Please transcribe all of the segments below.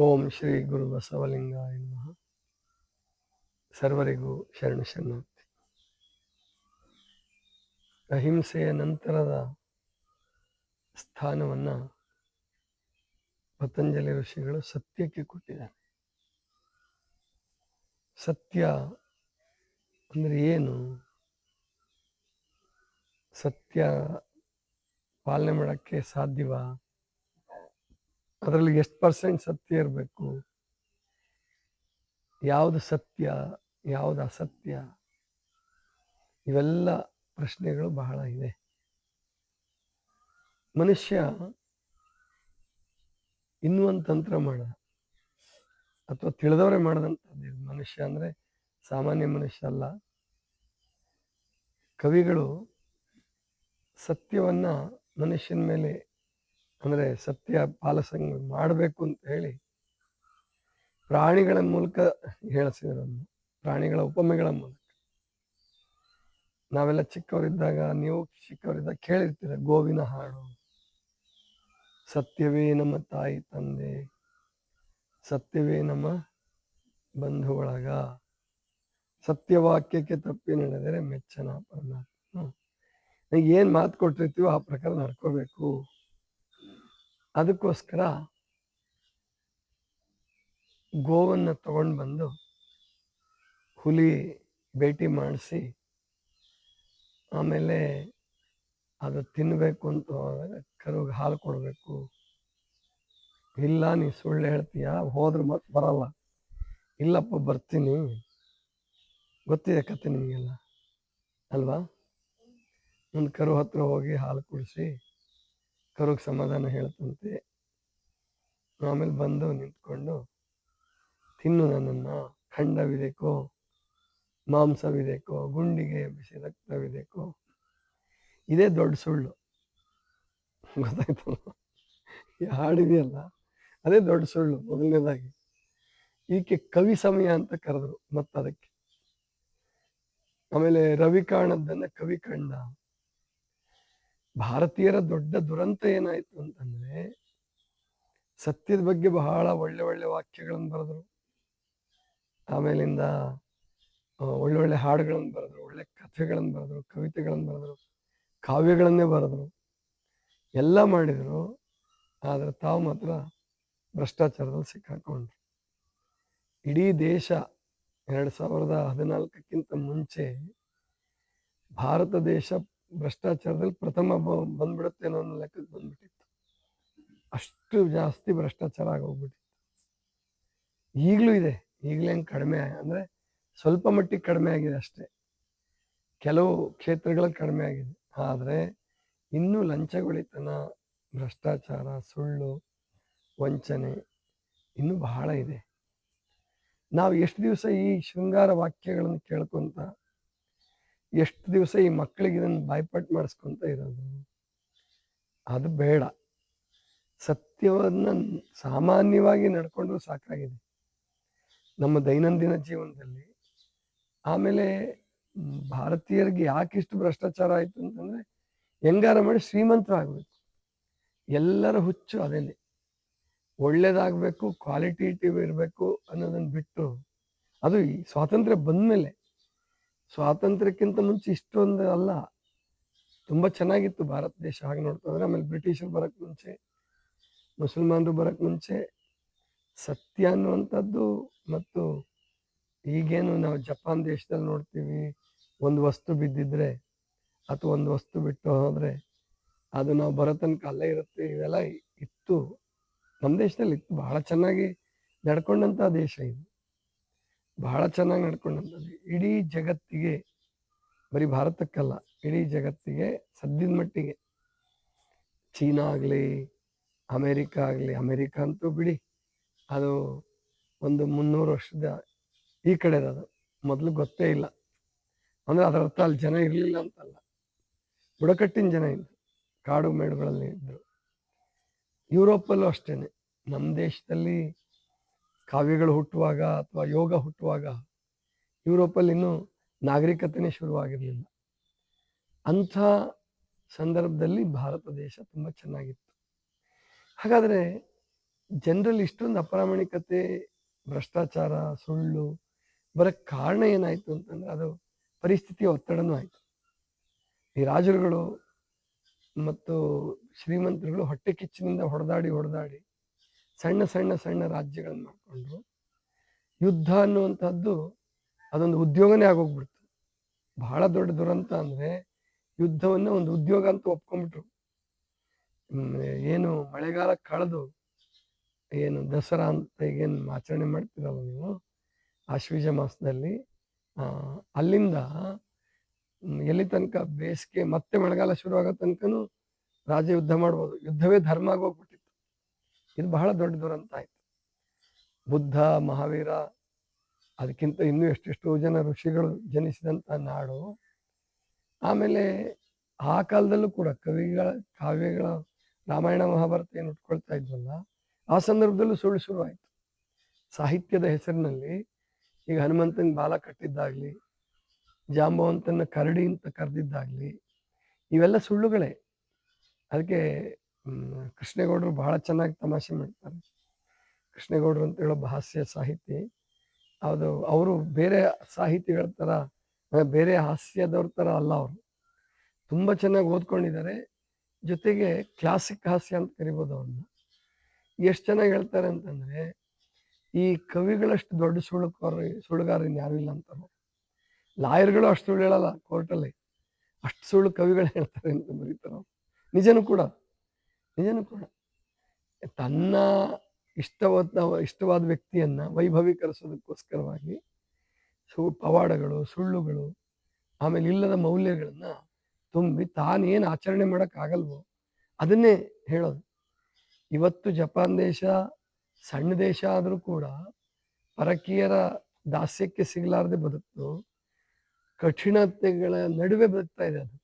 ಓಂ ಶ್ರೀ ಗುರು ಬಸವಲಿಂಗಾಯ ನಮಃ. ಸರ್ವರಿಗೂ ಶರಣು ಶರಣಾರ್ಥಿ. ಅಹಿಂಸೆಯ ನಂತರದ ಸ್ಥಾನವನ್ನು ಪತಂಜಲಿ ಋಷಿಗಳು ಸತ್ಯಕ್ಕೆ ಕೊಟ್ಟಿದ್ದಾರೆ. ಸತ್ಯ ಅಂದರೆ ಏನು? ಸತ್ಯ ಪಾಲನೆ ಮಾಡೋಕ್ಕೆ ಸಾಧ್ಯವಾ? ಅದರಲ್ಲಿ ಎಷ್ಟು % ಸತ್ಯ ಇರಬೇಕು? ಯಾವುದು ಸತ್ಯ, ಯಾವುದು ಅಸತ್ಯ? ಇವೆಲ್ಲ ಪ್ರಶ್ನೆಗಳು ಬಹಳ ಇದೆ. ಮನುಷ್ಯ ಇನ್ನೂ ಒಂದು ತಂತ್ರ ಮಾಡ, ಅಥವಾ ತಿಳಿದವರೇ ಮಾಡಿದಂಥದ್ದು. ಮನುಷ್ಯ ಅಂದರೆ ಸಾಮಾನ್ಯ ಮನುಷ್ಯ ಅಲ್ಲ. ಕವಿಗಳು ಸತ್ಯವನ್ನು ಮನುಷ್ಯನ ಮೇಲೆ, ಅಂದರೆ ಸತ್ಯ ಪಾಲಸಂಗ ಮಾಡಬೇಕು ಅಂತ ಹೇಳಿ ಪ್ರಾಣಿಗಳ ಮೂಲಕ ಹೇಳಿಸಿದ್ರನ್ನು. ಪ್ರಾಣಿಗಳ ಉಪಮೆಗಳ ಮೂಲಕ. ನಾವೆಲ್ಲ ಚಿಕ್ಕವರಿದ್ದಾಗ, ನೀವು ಚಿಕ್ಕವರಿದ್ದಾಗ ಕೇಳಿರ್ತೀರ ಗೋವಿನ ಹಾಡು. ಸತ್ಯವೇ ನಮ್ಮ ತಾಯಿ ತಂದೆ, ಸತ್ಯವೇ ನಮ್ಮ ಬಂಧು ಬಳಗ, ಸತ್ಯವಾಕ್ಯಕ್ಕೆ ತಪ್ಪಿ ನಡೆದರೆ ಮೆಚ್ಚನ ಪರಮಾತ್ಮ. ಏನು ಮಾತು ಕೊಟ್ಟಿರ್ತೀವೋ ಆ ಪ್ರಕಾರ ನಡ್ಕೋಬೇಕು. ಅದಕ್ಕೋಸ್ಕರ ಗೋವನ್ನು ತಗೊಂಡು ಬಂದು ಹುಲಿ ಭೇಟಿ ಮಾಡಿಸಿ, ಆಮೇಲೆ ಅದು ತಿನ್ನಬೇಕು ಅಂತ ಹೋದಾಗ ಕರುಗೆ ಹಾಲು ಕೊಡಬೇಕು. ಇಲ್ಲ, ನೀ ಸುಳ್ಳು ಹೇಳ್ತೀಯ, ಹೋದ್ರೆ ಮತ್ತೆ ಬರಲ್ಲ. ಇಲ್ಲಪ್ಪ ಬರ್ತೀನಿ. ಗೊತ್ತಿದೆ ಕತೆ ನಿಮಗೆಲ್ಲ ಅಲ್ವಾ? ಒಂದು ಕರು ಹತ್ರ ಹೋಗಿ ಹಾಲು ಕುಡಿಸಿ ಕರುಗೆ ಸಮಾಧಾನ ಹೇಳ್ತಂತೆ. ಆಮೇಲೆ ಬಂದು ನಿಂತ್ಕೊಂಡು, ತಿನ್ನು ನನ್ನನ್ನು, ಖಂಡವಿದೆಕೋ, ಮಾಂಸವಿದೆಕೋ, ಗುಂಡಿಗೆ ಬಿಸಿ ರಕ್ತವಿದೆಕೋ. ಇದೇ ದೊಡ್ಡ ಸುಳ್ಳು. ಗೊತ್ತಾಯ್ತಲ್ಲ? ಈ ಹಾಡಿದೆಯಲ್ಲ, ಅದೇ ದೊಡ್ಡ ಸುಳ್ಳು. ಮೊದಲನೇದಾಗಿ ಈಕೆ ಕವಿ ಸಮಯ ಅಂತ ಕರೆದ್ರು ಮತ್ತದಕ್ಕೆ. ಆಮೇಲೆ ರವಿ ಕಾಣದ್ದನ್ನ ಕವಿ ಕಂಡ. ಭಾರತೀಯರ ದೊಡ್ಡ ದುರಂತ ಏನಾಯ್ತು ಅಂತಂದ್ರೆ, ಸತ್ಯದ ಬಗ್ಗೆ ಬಹಳ ಒಳ್ಳೆ ಒಳ್ಳೆ ವಾಕ್ಯಗಳನ್ನು ಬರೆದ್ರು. ಆಮೇಲಿಂದ ಒಳ್ಳೊಳ್ಳೆ ಹಾಡುಗಳನ್ನು ಬರೆದ್ರು, ಒಳ್ಳೆ ಕಥೆಗಳನ್ನು ಬರೆದ್ರು, ಕವಿತೆಗಳನ್ನು ಬರೆದ್ರು, ಕಾವ್ಯಗಳನ್ನೇ ಬರೆದ್ರು, ಎಲ್ಲ ಮಾಡಿದ್ರು. ಆದರೆ ತಾವು ಮಾತ್ರ ಭ್ರಷ್ಟಾಚಾರದಲ್ಲಿ ಸಿಕ್ಕಾಕೊಂಡ್ರು. ಇಡೀ ದೇಶ 2014ಕ್ಕಿಂತ ಮುಂಚೆ ಭಾರತ ದೇಶ ಭ್ರಷ್ಟಾಚಾರದಲ್ಲಿ ಪ್ರಥಮ ಬಂದ್ಬಿಡುತ್ತೆ ಅನ್ನೋ ಒಂದು ಲೆಕ್ಕಕ್ಕೆ ಬಂದ್ಬಿಟ್ಟಿತ್ತು. ಅಷ್ಟು ಜಾಸ್ತಿ ಭ್ರಷ್ಟಾಚಾರ ಆಗೋಗ್ಬಿಟ್ಟಿತ್ತು. ಈಗಲೂ ಇದೆ. ಈಗಲೇನು ಕಡಿಮೆ ಅಂದರೆ ಸ್ವಲ್ಪ ಮಟ್ಟಿಗೆ ಕಡಿಮೆ ಆಗಿದೆ ಅಷ್ಟೇ. ಕೆಲವು ಕ್ಷೇತ್ರಗಳಲ್ಲಿ ಕಡಿಮೆ ಆಗಿದೆ. ಆದರೆ ಇನ್ನೂ ಲಂಚಗೊಳಿತನ, ಭ್ರಷ್ಟಾಚಾರ, ಸುಳ್ಳು, ವಂಚನೆ ಇನ್ನೂ ಬಹಳ ಇದೆ. ನಾವು ಎಷ್ಟು ದಿವಸ ಈ ಶೃಂಗಾರ ವಾಕ್ಯಗಳನ್ನು ಕೇಳ್ಕೊಂತ, ಎಷ್ಟು ದಿವಸ ಈ ಮಕ್ಕಳಿಗೆ ಇದನ್ನು ಬಾಯ್ಪಾಟ್ ಮಾಡಿಸ್ಕೊಂತ ಇರೋದು? ಅದು ಬೇಡ. ಸತ್ಯವನ್ನು ಸಾಮಾನ್ಯವಾಗಿ ನಡ್ಕೊಂಡ್ರೂ ಸಾಕಾಗಿದೆ ನಮ್ಮ ದೈನಂದಿನ ಜೀವನದಲ್ಲಿ. ಆಮೇಲೆ ಭಾರತೀಯರಿಗೆ ಯಾಕಿಷ್ಟು ಭ್ರಷ್ಟಾಚಾರ ಆಯಿತು ಅಂತಂದರೆ, ಹೆಂಗಾರ ಮಾಡಿ ಶ್ರೀಮಂತರಾಗಬೇಕು. ಎಲ್ಲರ ಹುಚ್ಚು ಅದೇನೆ. ಒಳ್ಳೇದಾಗಬೇಕು, ಕ್ವಾಲಿಟೇಟಿವ್ ಇರಬೇಕು ಅನ್ನೋದನ್ನು ಬಿಟ್ಟು, ಅದು ಈ ಸ್ವಾತಂತ್ರ್ಯ ಬಂದಮೇಲೆ. ಸ್ವಾತಂತ್ರ್ಯಕ್ಕಿಂತ ಮುಂಚೆ ಇಷ್ಟೊಂದು ಅಲ್ಲ. ತುಂಬ ಚೆನ್ನಾಗಿತ್ತು ಭಾರತ ದೇಶ ಹಾಗೆ ನೋಡ್ಕೊಂಡ್ರೆ. ಆಮೇಲೆ ಬ್ರಿಟಿಷರು ಬರೋಕ್ಕೆ ಮುಂಚೆ, ಮುಸಲ್ಮಾನರು ಬರೋಕ್ಕೆ ಮುಂಚೆ ಸತ್ಯ ಅನ್ನುವಂಥದ್ದು, ಮತ್ತು ಈಗೇನು ನಾವು ಜಪಾನ್ ದೇಶದಲ್ಲಿ ನೋಡ್ತೀವಿ, ಒಂದು ವಸ್ತು ಬಿದ್ದಿದ್ರೆ ಅಥವಾ ಒಂದು ವಸ್ತು ಬಿಟ್ಟು ಹೋದರೆ ಅದು ನಾವು ಬರೋ ತನಕ ಅಲ್ಲೇ ಇರುತ್ತೆ. ಇವೆಲ್ಲ ಇತ್ತು ನಮ್ಮ ದೇಶದಲ್ಲಿ. ಇತ್ತು. ಬಹಳ ಚೆನ್ನಾಗಿ ನಡ್ಕೊಂಡಂಥ ದೇಶ ಇದು. ಬಹಳ ಚೆನ್ನಾಗಿ ನಡ್ಕೊಂಡಂಥದ್ದು. ಇಡೀ ಜಗತ್ತಿಗೆ, ಬರೀ ಭಾರತಕ್ಕಲ್ಲ, ಇಡೀ ಜಗತ್ತಿಗೆ ಸದ್ಯದ ಮಟ್ಟಿಗೆ, ಚೀನಾ ಆಗಲಿ, ಅಮೇರಿಕಾ ಆಗಲಿ, ಅಮೇರಿಕಾ ಅಂತೂ ಬಿಡಿ, ಅದು ಒಂದು 300 ವರ್ಷದ ಈ ಕಡೆ ಅದು ಮೊದಲು ಗೊತ್ತೇ ಇಲ್ಲ. ಅಂದರೆ ಅದರ ಅರ್ಥ ಅಲ್ಲಿ ಜನ ಇರಲಿಲ್ಲ ಅಂತಲ್ಲ, ಬುಡಕಟ್ಟಿನ ಜನ ಇದ್ದರು, ಕಾಡು ಮೇಡುಗಳಲ್ಲಿ ಇದ್ದರು. ಯುರೋಪಲ್ಲೂ ಅಷ್ಟೇ. ನಮ್ಮ ದೇಶದಲ್ಲಿ ಕಾವ್ಯಗಳು ಹುಟ್ಟುವಾಗ ಅಥವಾ ಯೋಗ ಹುಟ್ಟುವಾಗ ಯುರೋಪಲ್ಲಿ ಇನ್ನೂ ನಾಗರಿಕತೆಯೇ ಶುರುವಾಗಿರಲಿಲ್ಲ. ಅಂಥ ಸಂದರ್ಭದಲ್ಲಿ ಭಾರತ ದೇಶ ತುಂಬ ಚೆನ್ನಾಗಿತ್ತು. ಹಾಗಾದರೆ ಜನರಲ್ಲಿ ಇಷ್ಟೊಂದು ಅಪ್ರಾಮಾಣಿಕತೆ, ಭ್ರಷ್ಟಾಚಾರ, ಸುಳ್ಳು ಬರಕ್ಕೆ ಕಾರಣ ಏನಾಯ್ತು ಅಂತಂದ್ರೆ ಅದು ಪರಿಸ್ಥಿತಿಯ ಒತ್ತಡನೂ ಆಯ್ತು. ಈ ರಾಜರುಗಳು ಮತ್ತು ಶ್ರೀಮಂತರುಗಳು ಹೊಟ್ಟೆ ಕಿಚ್ಚಿನಿಂದ ಹೊಡೆದಾಡಿ ಸಣ್ಣ ಸಣ್ಣ ಸಣ್ಣ ರಾಜ್ಯಗಳನ್ನು ಮಾಡಿಕೊಂಡ್ರು. ಯುದ್ಧ ಅನ್ನುವಂಥದ್ದು ಅದೊಂದು ಉದ್ಯೋಗನೇ ಆಗೋಗ್ಬಿಡ್ತು. ಬಹಳ ದೊಡ್ಡ ದುರಂತ ಅಂದರೆ ಯುದ್ಧವನ್ನು ಒಂದು ಉದ್ಯೋಗ ಅಂತ ಒಪ್ಕೊಂಡ್ಬಿಟ್ರು. ಏನು ಮಳೆಗಾಲ ಕಳೆದು ಏನು ದಸರಾ ಅಂತ ಈಗೇನು ಆಚರಣೆ ಮಾಡ್ತೀರಲ್ಲ ನೀವು ಆಶ್ವೀಜ ಮಾಸದಲ್ಲಿ, ಅಲ್ಲಿಂದ ಎಲ್ಲಿ ತನಕ ಬೇಸಿಗೆ ಮತ್ತೆ ಮಳೆಗಾಲ ಶುರು ಆಗೋ ತನಕನೂ ರಾಜ ಯುದ್ಧ ಮಾಡ್ಬೋದು. ಯುದ್ಧವೇ ಧರ್ಮ ಆಗೋಗ್ಬಿಟ್ಟಿತ್ತು. ಇದು ಬಹಳ ದೊಡ್ಡ ದುರಂತ ಆಯ್ತು. ಬುದ್ಧ, ಮಹಾವೀರ, ಅದಕ್ಕಿಂತ ಇನ್ನೂ ಎಷ್ಟೆಷ್ಟೋ ಜನ ಋಷಿಗಳು ಜನಿಸಿದಂಥ ನಾಡು. ಆಮೇಲೆ ಆ ಕಾಲದಲ್ಲೂ ಕೂಡ ಕಾವ್ಯಗಳ ರಾಮಾಯಣ ಮಹಾಭಾರತ ಏನು ಉಟ್ಕೊಳ್ತಾ ಇದ್ವಲ್ಲ, ಆ ಸಂದರ್ಭದಲ್ಲೂ ಸುಳ್ಳು ಶುರು ಆಯಿತು. ಸಾಹಿತ್ಯದ ಹೆಸರಿನಲ್ಲಿ ಈಗ ಹನುಮಂತನ ಬಾಲ ಕಟ್ಟಿದ್ದಾಗಲಿ, ಜಾಂಬವಂತನ ಕರಡಿ ಅಂತ ಕರೆದಿದ್ದಾಗಲಿ, ಇವೆಲ್ಲ ಸುಳ್ಳುಗಳೇ. ಅದಕ್ಕೆ ಕೃಷ್ಣೇಗೌಡರು ಬಹಳ ಚೆನ್ನಾಗಿ ತಮಾಷೆ ಮಾಡ್ತಾರೆ. ಕೃಷ್ಣೇಗೌಡರು ಅಂತ ಹೇಳೋ ಹಾಸ್ಯ ಸಾಹಿತಿ. ಅದು ಅವರು ಬೇರೆ ಸಾಹಿತಿಗಳ ಥರ, ಬೇರೆ ಹಾಸ್ಯದವ್ರ ಥರ ಅಲ್ಲ. ಅವರು ತುಂಬ ಚೆನ್ನಾಗಿ ಓದ್ಕೊಂಡಿದ್ದಾರೆ. ಜೊತೆಗೆ ಕ್ಲಾಸಿಕ್ ಹಾಸ್ಯ ಅಂತ ಕರಿಬೋದು ಅವ್ರನ್ನ. ಎಷ್ಟು ಚೆನ್ನಾಗಿ ಹೇಳ್ತಾರೆ ಅಂತಂದರೆ, ಈ ಕವಿಗಳಷ್ಟು ದೊಡ್ಡ ಸುಳ್ಳುಗಾರ ಯಾರೂ ಇಲ್ಲ ಅಂತಾರೆ. ಲಾಯರ್ಗಳು ಅಷ್ಟು ಸುಳ್ಳು ಹೇಳಲ್ಲ ಕೋರ್ಟಲ್ಲಿ, ಅಷ್ಟು ಸುಳ್ಳು ಕವಿಗಳು ಹೇಳ್ತಾರೆ ಅಂತ ಬರೀತಾರೆ ಅವ್ರು. ನಿಜನೂ ಕೂಡ. ತನ್ನ ಇಷ್ಟವಾದ ವ್ಯಕ್ತಿಯನ್ನು ವೈಭವೀಕರಿಸೋದಕ್ಕೋಸ್ಕರವಾಗಿ ಪವಾಡಗಳು, ಸುಳ್ಳುಗಳು, ಆಮೇಲೆ ಇಲ್ಲದ ಮೌಲ್ಯಗಳನ್ನು ತುಂಬಿ ತಾನೇನು ಆಚರಣೆ ಮಾಡೋಕ್ಕಾಗಲ್ವೋ ಅದನ್ನೇ ಹೇಳೋದು. ಇವತ್ತು ಜಪಾನ್ ದೇಶ ಸಣ್ಣ ದೇಶ ಆದರೂ ಕೂಡ ಪರಕೀಯರ ದಾಸ್ಯಕ್ಕೆ ಸಿಗಲಾರದೆ ಬದುಕ್ತು, ಕಠಿಣತೆಗಳ ನಡುವೆ ಬದುಕ್ತಾ ಇದೆ ಅದು.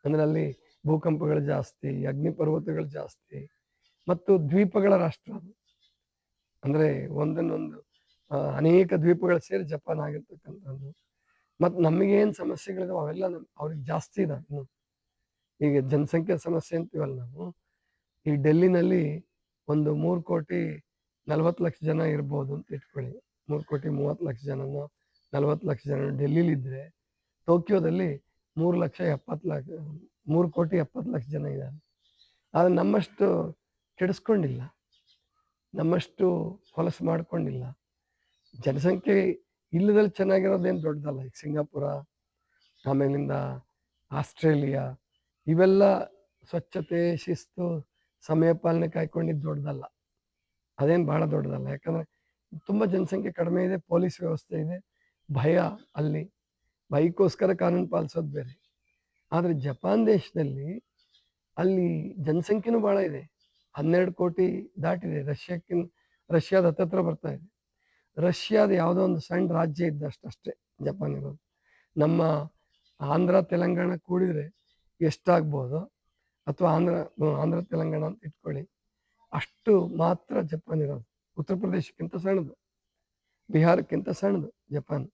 ಅಂದರೆ ಅಲ್ಲಿ ಭೂಕಂಪಗಳು ಜಾಸ್ತಿ, ಅಗ್ನಿಪರ್ವತಗಳು ಜಾಸ್ತಿ, ಮತ್ತು ದ್ವೀಪಗಳ ರಾಷ್ಟ್ರ ಅದು. ಅಂದರೆ ಒಂದನ್ನೊಂದು ಅನೇಕ ದ್ವೀಪಗಳು ಸೇರಿ ಜಪಾನ್ ಆಗಿರ್ತಕ್ಕಂಥದ್ದು. ಮತ್ತು ನಮಗೇನು ಸಮಸ್ಯೆಗಳಿದಾವೆ ಅವೆಲ್ಲ ಅವ್ರಿಗೆ ಜಾಸ್ತಿ ಇದಾವೆ. ಈಗ ಜನಸಂಖ್ಯೆ ಸಮಸ್ಯೆ ಅಂತೀವಲ್ಲ ನಾವು, ಈ ಡೆಲ್ಲಿನಲ್ಲಿ ಒಂದು 3,40,00,000 ಜನ ಇರ್ಬೋದು ಅಂತ ಇಟ್ಕೊಳ್ಳಿ. 3,30,00,000 ಜನನೋ 40,00,000 ಜನ ಡೆಲ್ಲಿಲಿದ್ದರೆ, ಟೋಕಿಯೋದಲ್ಲಿ 3,70,00,000 ಜನ ಇದ್ದಾರೆ. ಆದರೆ ನಮ್ಮಷ್ಟು ಕೆಡಿಸ್ಕೊಂಡಿಲ್ಲ, ನಮ್ಮಷ್ಟು ಹೊಲಸು ಮಾಡ್ಕೊಂಡಿಲ್ಲ. ಜನಸಂಖ್ಯೆ ಇಲ್ಲದಲ್ಲಿ ಚೆನ್ನಾಗಿರೋದೇನು ದೊಡ್ಡದಲ್ಲ. ಈಗ ಸಿಂಗಾಪುರ, ಆಮೇಲಿಂದ ಆಸ್ಟ್ರೇಲಿಯಾ, ಇವೆಲ್ಲ ಸ್ವಚ್ಛತೆ, ಶಿಸ್ತು, ಸಮಯ ಪಾಲನೆ ಕಾಯ್ಕೊಂಡಿದ್ದು ದೊಡ್ಡದಲ್ಲ. ಅದೇನು ಭಾಳ ದೊಡ್ಡದಲ್ಲ. ಯಾಕಂದರೆ ತುಂಬ ಜನಸಂಖ್ಯೆ ಕಡಿಮೆ ಇದೆ, ಪೊಲೀಸ್ ವ್ಯವಸ್ಥೆ ಇದೆ, ಭಯ ಅಲ್ಲಿ, ಭಯಕ್ಕೋಸ್ಕರ ಕಾನೂನು ಪಾಲಿಸೋದು ಬೇರೆ. ಆದರೆ ಜಪಾನ್ ದೇಶದಲ್ಲಿ ಅಲ್ಲಿ ಜನಸಂಖ್ಯೆನೂ ಭಾಳ ಇದೆ, 12 ಕೋಟಿ ದಾಟಿದೆ. ರಷ್ಯಾದ ಹತ್ತತ್ರ ಬರ್ತಾ ಇದೆ. ರಷ್ಯಾದ ಯಾವುದೋ ಒಂದು ಸಣ್ಣ ರಾಜ್ಯ ಇದ್ದಷ್ಟೇ ಜಪಾನ್ ಇರೋದು. ನಮ್ಮ ಆಂಧ್ರ ತೆಲಂಗಾಣ ಕೂಡಿದರೆ ಎಷ್ಟಾಗ್ಬೋದು, ಅಥವಾ ಆಂಧ್ರ ತೆಲಂಗಾಣ ಅಂತ ಇಟ್ಕೊಳ್ಳಿ, ಅಷ್ಟು ಮಾತ್ರ ಜಪಾನ್ ಇರೋದು. ಉತ್ತರ ಪ್ರದೇಶಕ್ಕಿಂತ ಸಣ್ಣದು, ಬಿಹಾರಕ್ಕಿಂತ ಸಣ್ಣದು ಜಪಾನ್,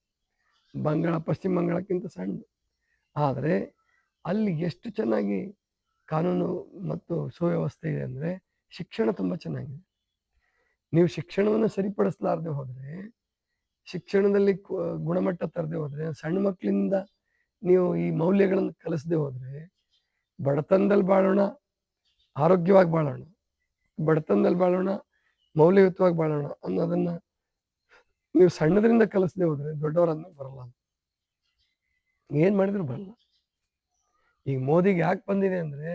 ಪಶ್ಚಿಮ ಬಂಗಾಳಕ್ಕಿಂತ ಸಣ್ಣದು. ಆದರೆ ಅಲ್ಲಿ ಎಷ್ಟು ಚೆನ್ನಾಗಿ ಕಾನೂನು ಮತ್ತು ಸುವ್ಯವಸ್ಥೆ ಇದೆ ಅಂದರೆ, ಶಿಕ್ಷಣ ತುಂಬ ಚೆನ್ನಾಗಿದೆ. ನೀವು ಶಿಕ್ಷಣವನ್ನು ಸರಿಪಡಿಸಲಾರದೆ ಹೋದರೆ, ಶಿಕ್ಷಣದಲ್ಲಿ ಗುಣಮಟ್ಟ ತರದೆ ಹೋದರೆ, ಸಣ್ಣ ಮಕ್ಕಳಿಂದ ನೀವು ಈ ಮೌಲ್ಯಗಳನ್ನು ಕಲಿಸದೆ ಹೋದರೆ, ಬಡತನದಲ್ಲಿ ಬಾಳೋಣ, ಆರೋಗ್ಯವಾಗಿ ಬಾಳೋಣ, ಬಡತನದಲ್ಲಿ ಬಾಳೋಣ, ಮೌಲ್ಯಯುತವಾಗಿ ಬಾಳೋಣ ಅನ್ನೋದನ್ನು ನೀವು ಸಣ್ಣದರಿಂದ ಕಲಿಸದೆ ಹೋದರೆ ದೊಡ್ಡವರನ್ನು ಬರಲ್ಲ. ಏನು ಮಾಡಿದ್ರು ಬರಲ್ಲ. ಈಗ ಮೋದಿಗೆ ಯಾಕೆ ಬಂದಿದೆ ಅಂದರೆ,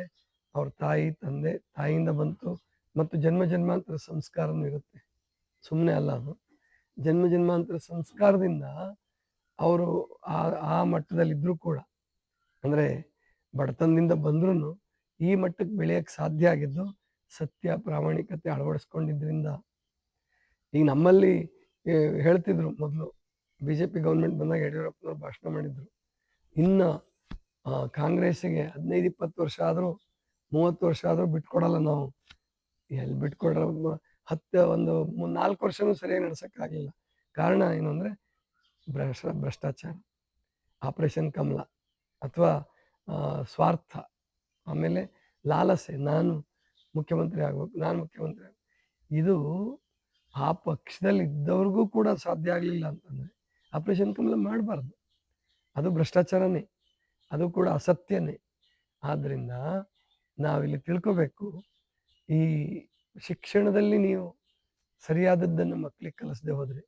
ಅವ್ರ ತಾಯಿ ತಂದೆ, ತಾಯಿಯಿಂದ ಬಂತು, ಮತ್ತು ಜನ್ಮ ಜನ್ಮಾಂತರ ಸಂಸ್ಕಾರನೂ ಇರುತ್ತೆ. ಸುಮ್ಮನೆ ಅಲ್ಲ ಅದು. ಜನ್ಮ ಜನ್ಮಾಂತರ ಸಂಸ್ಕಾರದಿಂದ ಅವರು ಆ ಮಟ್ಟದಲ್ಲಿದ್ದರೂ ಕೂಡ, ಅಂದರೆ ಬಡತನದಿಂದ ಬಂದ್ರೂ ಈ ಮಟ್ಟಕ್ಕೆ ಬೆಳೆಯೋಕ್ಕೆ ಸಾಧ್ಯ ಆಗಿದ್ದು ಸತ್ಯ, ಪ್ರಾಮಾಣಿಕತೆ ಅಳವಡಿಸ್ಕೊಂಡಿದ್ದರಿಂದ. ಈಗ ನಮ್ಮಲ್ಲಿ ಹೇಳ್ತಿದ್ರು ಮೊದಲು, BJP ಗೌರ್ಮೆಂಟ್ ಬಂದಾಗ ಯಡಿಯೂರಪ್ಪನವ್ರು ಭಾಷಣ ಮಾಡಿದ್ರು, ಇನ್ನು ಕಾಂಗ್ರೆಸ್ಸಿಗೆ 15-20 ವರ್ಷ ಆದರೂ, 30 ವರ್ಷ ಆದರೂ ಬಿಟ್ಕೊಡಲ್ಲ ನಾವು. ಎಲ್ಲಿ ಬಿಟ್ಕೊಡ್ರ, 4 ವರ್ಷನೂ ಸರಿಯಾಗಿ ನಡೆಸೋಕ್ಕಾಗಲಿಲ್ಲ. ಕಾರಣ ಏನು ಅಂದರೆ ಭ್ರಷ್ಟಾಚಾರ, ಆಪರೇಷನ್ ಕಮಲ, ಅಥವಾ ಸ್ವಾರ್ಥ, ಆಮೇಲೆ ಲಾಲಸೆ, ನಾನು ಮುಖ್ಯಮಂತ್ರಿ ಆಗಬೇಕು. ಇದು ಆ ಪಕ್ಷದಲ್ಲಿ ಇದ್ದವ್ರಿಗೂ ಕೂಡ ಸಾಧ್ಯ ಆಗಲಿಲ್ಲ ಅಂತಂದರೆ ಆಪರೇಷನ್ ಕಮಲ ಮಾಡಬಾರ್ದು. ಅದು ಭ್ರಷ್ಟಾಚಾರನೇ, ಅದು ಕೂಡ ಅಸತ್ಯನೇ. ಆದ್ದರಿಂದ ನಾವಿಲ್ಲಿ ತಿಳ್ಕೋಬೇಕು, ಈ ಶಿಕ್ಷಣದಲ್ಲಿ ನೀವು ಸರಿಯಾದದ್ದನ್ನು ಮಕ್ಕಳಿಗೆ ಕಲಿಸದೆ ಹೋದರೆ,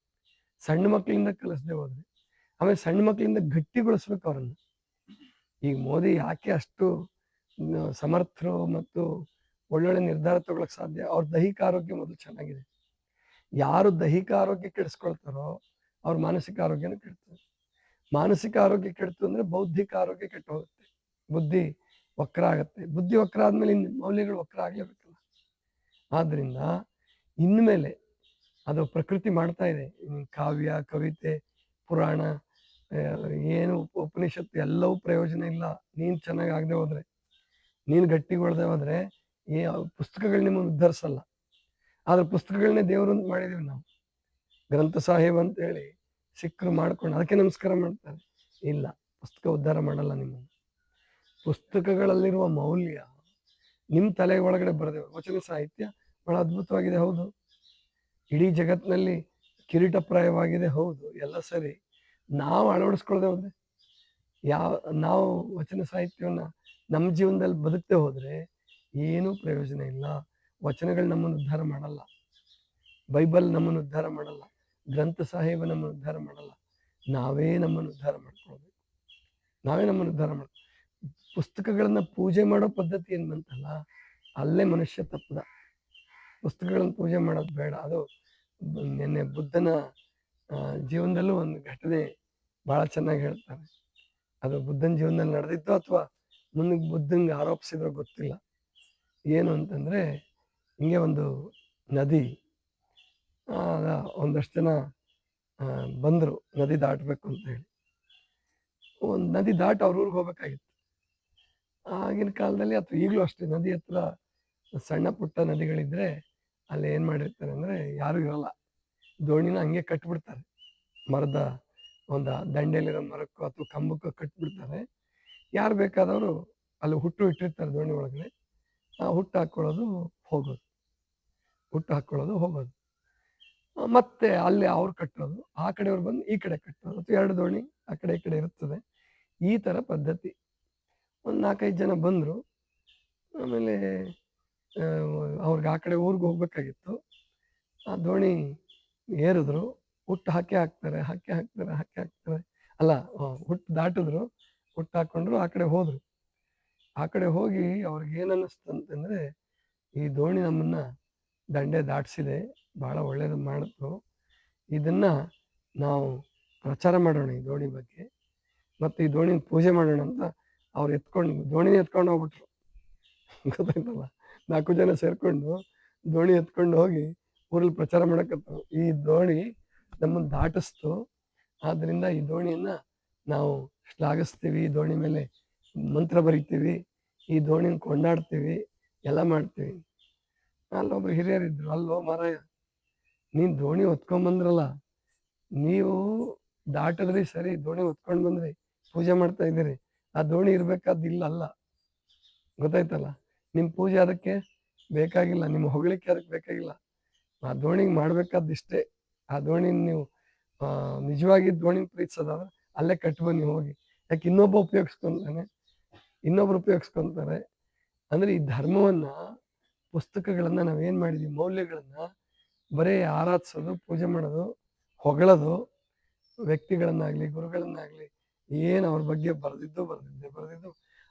ಸಣ್ಣ ಮಕ್ಕಳಿಂದ ಕಲಿಸದೆ ಹೋದರೆ, ಆಮೇಲೆ ಸಣ್ಣ ಮಕ್ಕಳಿಂದ ಗಟ್ಟಿಗೊಳಿಸ್ಬೇಕು ಅವರನ್ನು. ಈಗ ಮೋದಿ ಯಾಕೆ ಅಷ್ಟು ಸಮರ್ಥರು ಮತ್ತು ಒಳ್ಳೊಳ್ಳೆ ನಿರ್ಧಾರ ತಗೊಳಕ್ ಸಾಧ್ಯ? ಅವ್ರ ದೈಹಿಕ ಆರೋಗ್ಯ ಮೊದಲು ಚೆನ್ನಾಗಿದೆ. ಯಾರು ದೈಹಿಕ ಆರೋಗ್ಯ ಕೆಡಿಸ್ಕೊಳ್ತಾರೋ ಅವ್ರ ಮಾನಸಿಕ ಆರೋಗ್ಯನೂ ಕೆಡ್ತದೆ. ಮಾನಸಿಕ ಆರೋಗ್ಯ ಕೆಡ್ತು ಅಂದರೆ ಬೌದ್ಧಿಕ ಆರೋಗ್ಯ ಕೆಟ್ಟು ಹೋಗುತ್ತೆ, ಬುದ್ಧಿ ವಕ್ರ ಆಗುತ್ತೆ. ಬುದ್ಧಿ ವಕ್ರ ಆದಮೇಲೆ ಇನ್ನು ಮೌಲ್ಯಗಳು ವಕ್ರ ಆಗಲೇಬೇಕಲ್ಲ. ಆದ್ದರಿಂದ ಇನ್ಮೇಲೆ ಅದು ಪ್ರಕೃತಿ ಮಾಡ್ತಾ ಇದೆ. ಕಾವ್ಯ, ಕವಿತೆ, ಪುರಾಣ, ಏನು ಉಪನಿಷತ್ತು ಎಲ್ಲವೂ ಪ್ರಯೋಜನ ಇಲ್ಲ ನೀನು ಚೆನ್ನಾಗಿ ಆಗದೆ ಹೋದರೆ, ನೀನು ಗಟ್ಟಿಗೊಳ್ಳದೆ ಹೋದರೆ ಈ ಪುಸ್ತಕಗಳು ನಿಮ್ಮನ್ನು ಉದ್ಧರಿಸಲ್ಲ. ಆದ್ರೆ ಪುಸ್ತಕಗಳನ್ನೇ ದೇವರು ಅಂತ ಮಾಡಿದೀವಿ ನಾವು. ಗ್ರಂಥ ಸಾಹೇಬ್ ಅಂತ ಹೇಳಿ ಸಿಕ್ಕರು ಮಾಡ್ಕೊಂಡು ಅದಕ್ಕೆ ನಮಸ್ಕಾರ ಮಾಡ್ತಾರೆ. ಇಲ್ಲ, ಪುಸ್ತಕ ಉದ್ಧಾರ ಮಾಡಲ್ಲ ನಿಮ್ಮನ್ನು. ಪುಸ್ತಕಗಳಲ್ಲಿರುವ ಮೌಲ್ಯ ನಿಮ್ಮ ತಲೆ ಒಳಗಡೆ ಬರೆದೇವೆ. ವಚನ ಸಾಹಿತ್ಯ ಬಹಳ ಅದ್ಭುತವಾಗಿದೆ, ಹೌದು. ಇಡೀ ಜಗತ್ತಿನಲ್ಲಿ ಕಿರೀಟಪ್ರಾಯವಾಗಿದೆ, ಹೌದು. ಎಲ್ಲ ಸರಿ. ನಾವು ಅಳವಡಿಸ್ಕೊಳ್ದೆ ಹೋದ್ರೆ, ನಾವು ವಚನ ಸಾಹಿತ್ಯವನ್ನು ನಮ್ಮ ಜೀವನದಲ್ಲಿ ಬದುಕದೆ ಹೋದರೆ ಏನೂ ಪ್ರಯೋಜನ ಇಲ್ಲ. ವಚನಗಳು ನಮ್ಮನ್ನು ಉದ್ಧಾರ ಮಾಡಲ್ಲ, ಬೈಬಲ್ ನಮ್ಮನ್ನು ಉದ್ಧಾರ ಮಾಡಲ್ಲ, ಗ್ರಂಥ ಸಾಹೇಬ ನಮ್ಮನ್ನು ಉದ್ಧಾರ ಮಾಡಲ್ಲ. ನಾವೇ ನಮ್ಮನ್ನು ಉದ್ಧಾರ ಮಾಡ್ಕೊಳ್ಬೇಕು. ನಾವೇ ನಮ್ಮನ್ನು ಉದ್ಧಾರ ಮಾಡ್ಕೊ. ಪುಸ್ತಕಗಳನ್ನು ಪೂಜೆ ಮಾಡೋ ಪದ್ಧತಿ ಏನು ಬಂತಲ್ಲ, ಅಲ್ಲೇ ಮನುಷ್ಯ ತಪ್ಪದ. ಪುಸ್ತಕಗಳನ್ನು ಪೂಜೆ ಮಾಡೋದು ಬೇಡ. ಅದು ನಿನ್ನೆ ಬುದ್ಧನ ಜೀವನದಲ್ಲೂ ಒಂದು ಘಟನೆ ಭಾಳ ಚೆನ್ನಾಗಿ ಹೇಳ್ತಾರೆ. ಅದು ಬುದ್ಧನ ಜೀವನದಲ್ಲಿ ನಡೆದಿದ್ದೋ ಅಥವಾ ಮುಂದೆ ಬುದ್ಧಂಗೆ ಆರೋಪಿಸಿದ್ರೋ ಗೊತ್ತಿಲ್ಲ. ಏನು ಅಂತಂದರೆ, ಹಿಂಗೆ ಒಂದು ನದಿ, ಒಂದಷ್ಟು ಜನ ಬಂದರು ನದಿ ದಾಟಬೇಕು ಅಂತ ಹೇಳಿ. ಒಂದು ನದಿ ದಾಟಿ ಅವ್ರ ಊರಿಗೆ ಹೋಗ್ಬೇಕಾಗಿತ್ತು. ಆಗಿನ ಕಾಲದಲ್ಲಿ ಅಥವಾ ಈಗಲೂ ಅಷ್ಟೇ, ನದಿ ಹತ್ರ ಸಣ್ಣ ಪುಟ್ಟ ನದಿಗಳಿದ್ರೆ ಅಲ್ಲಿ ಏನು ಮಾಡಿರ್ತಾರೆ ಅಂದರೆ, ಯಾರೂ ಇರಲ್ಲ, ದೋಣಿನ ಹಂಗೆ ಕಟ್ಬಿಡ್ತಾರೆ. ಮರದ ಒಂದು ದಂಡೆಯಲ್ಲಿರೋ ಮರಕ್ಕೋ ಅಥವಾ ಕಂಬಕ್ಕೋ ಕಟ್ಬಿಡ್ತಾರೆ. ಯಾರು ಬೇಕಾದವರು ಅಲ್ಲಿ ಹುಟ್ಟು ಇಟ್ಟಿರ್ತಾರೆ ದೋಣಿ ಒಳಗಡೆ. ಹುಟ್ಟು ಹಾಕ್ಕೊಳ್ಳೋದು ಹೋಗೋದು, ಹುಟ್ಟು ಹಾಕ್ಕೊಳ್ಳೋದು ಹೋಗೋದು. ಮತ್ತೆ ಅಲ್ಲಿ ಅವ್ರು ಕಟ್ಟೋದು, ಆ ಕಡೆಯವ್ರು ಬಂದು ಈ ಕಡೆ ಕಟ್ಟೋದು, ಅಥವಾ ಎರಡು ದೋಣಿ ಆ ಕಡೆ ಈ ಕಡೆ ಇರ್ತದೆ. ಈ ಥರ ಪದ್ಧತಿ. ಒಂದು 4-5 ಜನ ಬಂದರು. ಆಮೇಲೆ ಅವ್ರಿಗೆ ಆ ಕಡೆ ಊರಿಗೆ ಹೋಗ್ಬೇಕಾಗಿತ್ತು. ಆ ದೋಣಿ ಏರಿದ್ರು, ಹುಟ್ಟು ಹಾಕ್ತಾರೆ. ಅಲ್ಲ, ಹುಟ್ಟು ದಾಟಿದ್ರು, ಹುಟ್ಟು ಹಾಕ್ಕೊಂಡ್ರು, ಆ ಕಡೆ ಹೋದರು. ಆ ಕಡೆ ಹೋಗಿ ಅವ್ರಿಗೆ ಏನು ಅನ್ನಿಸ್ತು ಅಂತಂದರೆ, ಈ ದೋಣಿ ನಮ್ಮನ್ನು ದಂಡೆ ದಾಟಿಸಿದೆ, ಭಾಳ ಒಳ್ಳೇದು ಮಾಡಿತು. ಇದನ್ನು ನಾವು ಪ್ರಚಾರ ಮಾಡೋಣ ಈ ದೋಣಿ ಬಗ್ಗೆ, ಮತ್ತು ಈ ದೋಣಿನ ಪೂಜೆ ಮಾಡೋಣ ಅಂತ ಅವ್ರು ದೋಣಿನ ಎತ್ಕೊಂಡು ಹೋಗ್ಬಿಟ್ರು. ಗೊತ್ತಾಯ್ತಲ್ಲ, 4 ಜನ ಸೇರಿಕೊಂಡು ದೋಣಿ ಎತ್ಕೊಂಡು ಹೋಗಿ ಊರಲ್ಲಿ ಪ್ರಚಾರ ಮಾಡಕತ್ತರು. ಈ ದೋಣಿ ನಮ್ಮನ್ನು ದಾಟಿಸ್ತು, ಆದ್ದರಿಂದ ಈ ದೋಣಿಯನ್ನು ನಾವು ಶ್ಲಾಘಿಸ್ತೀವಿ, ಈ ದೋಣಿ ಮೇಲೆ ಮಂತ್ರ ಬರಿತೀವಿ, ಈ ದೋಣಿನ ಕೊಂಡಾಡ್ತೀವಿ, ಎಲ್ಲ ಮಾಡ್ತೀವಿ. ಅಲ್ಲೊಬ್ರು ಹಿರಿಯರಿದ್ರು, ಅಲ್ಲೋ ಮಾರಾಯ, ನೀನು ದೋಣಿ ಹೊತ್ಕೊಂಡ್ಬಂದ್ರಲ್ಲ, ನೀವು ದಾಟಿದ್ರಿ ಸರಿ, ದೋಣಿ ಹೊತ್ಕೊಂಡು ಬಂದ್ರಿ, ಪೂಜೆ ಮಾಡ್ತಾ ಇದ್ದೀರಿ, ಆ ದೋಣಿ ಇರಬೇಕಾದಿಲ್ಲ ಅಲ್ಲ. ಗೊತ್ತಾಯ್ತಲ್ಲ, ನಿಮ್ಮ ಪೂಜೆ ಅದಕ್ಕೆ ಬೇಕಾಗಿಲ್ಲ, ನಿಮ್ಮ ಹೊಗಳಿಕೆ ಅದಕ್ಕೆ ಬೇಕಾಗಿಲ್ಲ. ಆ ದೋಣಿಗೆ ಮಾಡಬೇಕಾದಿಷ್ಟೇ. ಆ ದೋಣಿನ ನೀವು ನಿಜವಾಗಿ ದೋಣಿನ ಪ್ರೀತಿಸೋದಾದ್ರೆ ಅಲ್ಲೇ ಕಟ್ಟಿ ಬನ್ನಿ ಹೋಗಿ. ಯಾಕೆ ಇನ್ನೊಬ್ಬ ಉಪಯೋಗಿಸ್ಕೊತಾನೆ, ಇನ್ನೊಬ್ರು ಉಪಯೋಗಿಸ್ಕೊತಾರೆ. ಅಂದರೆ ಈ ಧರ್ಮವನ್ನು, ಪುಸ್ತಕಗಳನ್ನು ನಾವೇನು ಮಾಡಿದ್ವಿ, ಮೌಲ್ಯಗಳನ್ನು ಬರೀ ಆರಾಧಿಸೋದು, ಪೂಜೆ ಮಾಡೋದು, ಹೊಗಳೋದು, ವ್ಯಕ್ತಿಗಳನ್ನಾಗಲಿ ಗುರುಗಳನ್ನಾಗಲಿ ಏನು ಅವ್ರ ಬಗ್ಗೆ ಬರೆದಿದ್ದು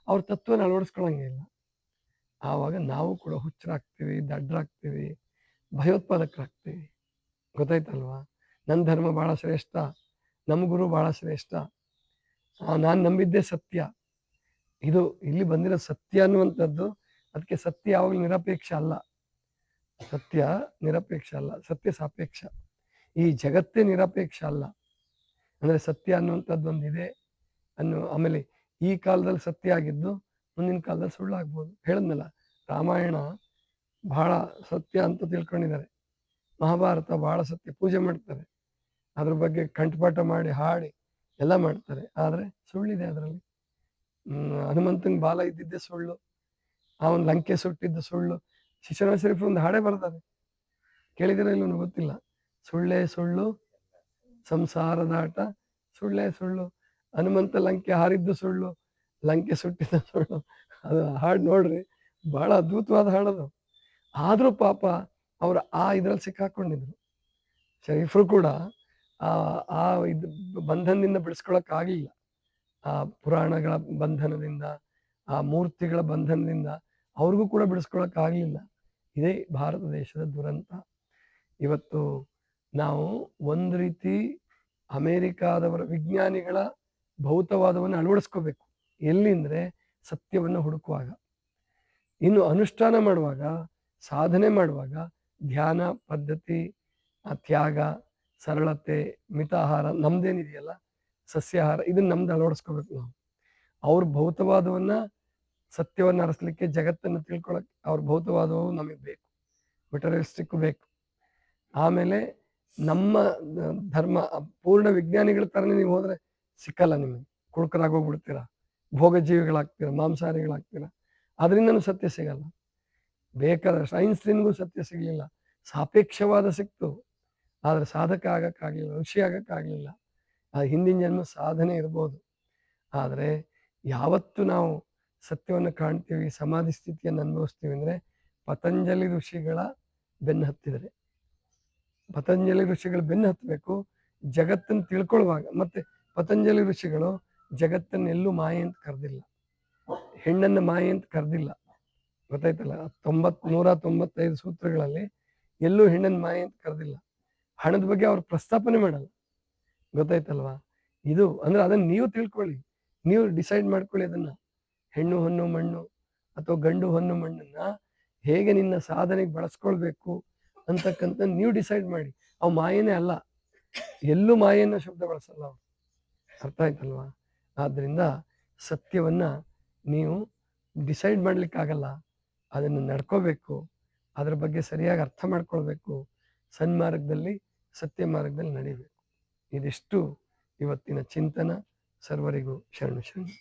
ಅವ್ರ ತತ್ವನ ಅಳವಡಿಸ್ಕೊಳಂಗೆ ಇಲ್ಲ. ಆವಾಗ ನಾವು ಕೂಡ ಹುಚ್ಚರಾಗ್ತೀವಿ, ದಡ್ಡರಾಗ್ತೀವಿ, ಭಯೋತ್ಪಾದಕರಾಗ್ತೀವಿ. ಗೊತ್ತಾಯ್ತಲ್ವಾ? ನನ್ನ ಧರ್ಮ ಭಾಳ ಶ್ರೇಷ್ಠ, ನಮ್ಮ ಗುರು ಭಾಳ ಶ್ರೇಷ್ಠ, ನಾನು ನಂಬಿದ್ದೇ ಸತ್ಯ. ಇದು ಇಲ್ಲಿ ಬಂದಿರೋ ಸತ್ಯ ಅನ್ನುವಂಥದ್ದು. ಅದಕ್ಕೆ ಸತ್ಯ ಯಾವಾಗಲೂ ನಿರಪೇಕ್ಷ ಅಲ್ಲ. ಸತ್ಯ ನಿರಪೇಕ್ಷ ಅಲ್ಲ, ಸತ್ಯ ಸಾಪೇಕ್ಷ. ಈ ಜಗತ್ತೇ ನಿರಪೇಕ್ಷ ಅಲ್ಲ. ಅಂದರೆ ಸತ್ಯ ಅನ್ನುವಂಥದ್ದು ಒಂದಿದೆ ಆಮೇಲೆ ಈ ಕಾಲದಲ್ಲಿ ಸತ್ಯ ಆಗಿದ್ದು ಮುಂದಿನ ಕಾಲದಲ್ಲಿ ಸುಳ್ಳಾಗ್ಬೋದು. ಹೇಳಿದ್ನಲ್ಲ, ರಾಮಾಯಣ ಭಾಳ ಸತ್ಯ ಅಂತ ತಿಳ್ಕೊಂಡಿದ್ದಾರೆ, ಮಹಾಭಾರತ ಭಾಳ ಸತ್ಯ, ಪೂಜೆ ಮಾಡ್ತಾರೆ, ಅದ್ರ ಬಗ್ಗೆ ಕಂಠಪಾಠ ಮಾಡಿ ಹಾಡಿ ಎಲ್ಲ ಮಾಡ್ತಾರೆ. ಆದರೆ ಸುಳ್ಳಿದೆ ಅದರಲ್ಲಿ. ಹನುಮಂತಂಗೆ ಬಾಲ ಇದ್ದಿದ್ದೇ ಸುಳ್ಳು, ಅವನು ಲಂಕೆ ಸುಟ್ಟಿದ್ದು ಸುಳ್ಳು. ಶಿಶುನಾಳ ಶರೀಫ್ ಒಂದು ಹಾಡೇ ಬರ್ತಾರೆ, ಕೇಳಿದಿರೋ ಇಲ್ಲೋ ಗೊತ್ತಿಲ್ಲ. ಸುಳ್ಳೇ ಸುಳ್ಳು ಸಂಸಾರದಾಟ, ಸುಳ್ಳೇ ಸುಳ್ಳು ಹನುಮಂತ ಲಂಕೆ ಹಾರಿದ್ದು ಸುಳ್ಳು, ಲಂಕೆ ಸುಟ್ಟಿದ್ದು ಸುಳ್ಳು. ಅದು ಹಾಡು ನೋಡ್ರಿ, ಬಹಳ ಅದ್ಭುತವಾದ ಹಾಡದು. ಆದರೂ ಪಾಪ ಅವರು ಆ ಇದ್ರಲ್ಲಿ ಸಿಕ್ಕಾಕೊಂಡಿದ್ರು. ಶರೀಫರು ಕೂಡ ಆ ಆ ಇದು ಬಂಧನದಿಂದ ಬಿಡಿಸ್ಕೊಳಕ್ಕಾಗಲಿಲ್ಲ. ಆ ಪುರಾಣಗಳ ಬಂಧನದಿಂದ, ಆ ಮೂರ್ತಿಗಳ ಬಂಧನದಿಂದ ಅವ್ರಿಗೂ ಕೂಡ ಬಿಡಿಸ್ಕೊಳಕ್ಕಾಗಲಿಲ್ಲ. ಇದೇ ಭಾರತ ದೇಶದ ದುರಂತ. ಇವತ್ತು ನಾವು ಒಂದು ರೀತಿ ಅಮೇರಿಕಾದವರ ವಿಜ್ಞಾನಿಗಳ ಭೌತವಾದವನ್ನು ಅಳವಡಿಸ್ಕೋಬೇಕು. ಎಲ್ಲಿಂದ್ರೆ ಸತ್ಯವನ್ನು ಹುಡುಕುವಾಗ. ಇನ್ನು ಅನುಷ್ಠಾನ ಮಾಡುವಾಗ, ಸಾಧನೆ ಮಾಡುವಾಗ ಧ್ಯಾನ ಪದ್ಧತಿ, ತ್ಯಾಗ, ಸರಳತೆ, ಮಿತಾಹಾರ ನಮ್ದೇನಿದೆಯಲ್ಲ, ಸಸ್ಯಾಹಾರ, ಇದನ್ನ ನಮ್ದು ಅಳವಡಿಸ್ಕೋಬೇಕು ನಾವು. ಅವ್ರ ಭೌತವಾದವನ್ನ ಸತ್ಯವನ್ನು ಅರಸಲಿಕ್ಕೆ, ಜಗತ್ತನ್ನು ತಿಳ್ಕೊಳಕ್ ಅವ್ರ ಭೌತವಾದವು ನಮಗೆ ಬೇಕು, ಮೆಟೀರಿಯಲಿಸ್ಟಿಕ್ ಬೇಕು. ಆಮೇಲೆ ನಮ್ಮ ಧರ್ಮ ಪೂರ್ಣ ವಿಜ್ಞಾನಿಗಳ ಥರನೇ ನೀವು ಹೋದ್ರೆ ಸಿಕ್ಕಲ್ಲ ನಿಮಗೆ. ಕುಡುಕರಾಗೋಗ್ಬಿಡ್ತೀರ, ಭೋಗಜೀವಿಗಳಾಗ್ತೀರ, ಮಾಂಸಾಹಾರಿಗಳಾಗ್ತೀರ. ಅದರಿಂದನೂ ಸತ್ಯ ಸಿಗಲ್ಲ. ಬೇಕಾದಷ್ಟು ಐನ್ಸ್ಟೀನ್ಗೂ ಸತ್ಯ ಸಿಗಲಿಲ್ಲ. ಸಾಪೇಕ್ಷವಾದ ಸಿಕ್ತು, ಆದರೆ ಸಾಧಕ ಆಗಕ್ಕಾಗಲಿಲ್ಲ, ಋಷಿ ಆಗಕ್ಕಾಗಲಿಲ್ಲ. ಆ ಹಿಂದಿನ ಜನ್ಮ ಸಾಧನೆ ಇರ್ಬೋದು, ಆದರೆ ಯಾವತ್ತು ನಾವು ಸತ್ಯವನ್ನು ಕಾಣ್ತೀವಿ, ಸಮಾಧಿ ಸ್ಥಿತಿಯನ್ನು ಅನುಭವಿಸ್ತೀವಿ ಅಂದರೆ ಪತಂಜಲಿ ಋಷಿಗಳ ಬೆನ್ನು ಹತ್ತಿದರೆ. ಪತಂಜಲಿ ಋಷಿಗಳು ಬೆನ್ನು ಹತ್ತಬೇಕು ಜಗತ್ತನ್ನು ತಿಳ್ಕೊಳ್ಳುವಾಗ. ಮತ್ತೆ ಪತಂಜಲಿ ಋಷಿಗಳು ಜಗತ್ತನ್ನೆಲ್ಲೂ ಮಾಯೆ ಅಂತ ಕರೆದಿಲ್ಲ, ಹೆಣ್ಣನ್ನು ಮಾಯೆ ಅಂತ ಕರೆದಿಲ್ಲ. ಗೊತ್ತಾಯ್ತಲ್ಲ, 195 ಸೂತ್ರಗಳಲ್ಲಿ ಎಲ್ಲೂ ಹೆಣ್ಣನ್ನು ಮಾಯೆ ಅಂತ ಕರೆದಿಲ್ಲ. ಹಣದ ಬಗ್ಗೆ ಅವ್ರು ಪ್ರಸ್ತಾಪನೆ ಮಾಡಲ್ಲ. ಗೊತ್ತಾಯ್ತಲ್ವಾ? ಇದು ಅಂದ್ರೆ ಅದನ್ನ ನೀವು ತಿಳ್ಕೊಳ್ಳಿ, ನೀವು ಡಿಸೈಡ್ ಮಾಡ್ಕೊಳ್ಳಿ. ಅದನ್ನ ಹೆಣ್ಣು ಹೊನ್ನು ಮಣ್ಣು ಅಥವಾ ಗಂಡು ಹೊನ್ನು ಮಣ್ಣನ್ನ ಹೇಗೆ ನಿನ್ನ ಸಾಧನೆಗೆ ಬಳಸ್ಕೊಳ್ಬೇಕು ಅಂತಕ್ಕಂಥ ನೀವು ಡಿಸೈಡ್ ಮಾಡಿ. ಅವು ಮಾಯೇನೇ ಅಲ್ಲ, ಎಲ್ಲೂ ಮಾಯೆಯನ್ನ ಶಬ್ದ ಬಳಸಲ್ಲ ಅವ್ರು. ಅರ್ಥ ಆಯ್ತಲ್ವಾ? ಆದ್ರಿಂದ ಸತ್ಯವನ್ನ ನೀವು ಡಿಸೈಡ್ ಮಾಡ್ಲಿಕ್ಕಾಗಲ್ಲ, ಅದನ್ನು ನಡ್ಕೋಬೇಕು, ಅದ್ರ ಬಗ್ಗೆ ಸರಿಯಾಗಿ ಅರ್ಥ ಮಾಡ್ಕೊಳ್ಬೇಕು, ಸನ್ಮಾರ್ಗದಲ್ಲಿ ಸತ್ಯ ಮಾರ್ಗದಲ್ಲಿ ನಡಿಬೇಕು. ಇದಿಷ್ಟು ಇವತ್ತಿನ ಚಿಂತನ. ಸರ್ವರಿಗೂ ಶರಣು ಶರಣು.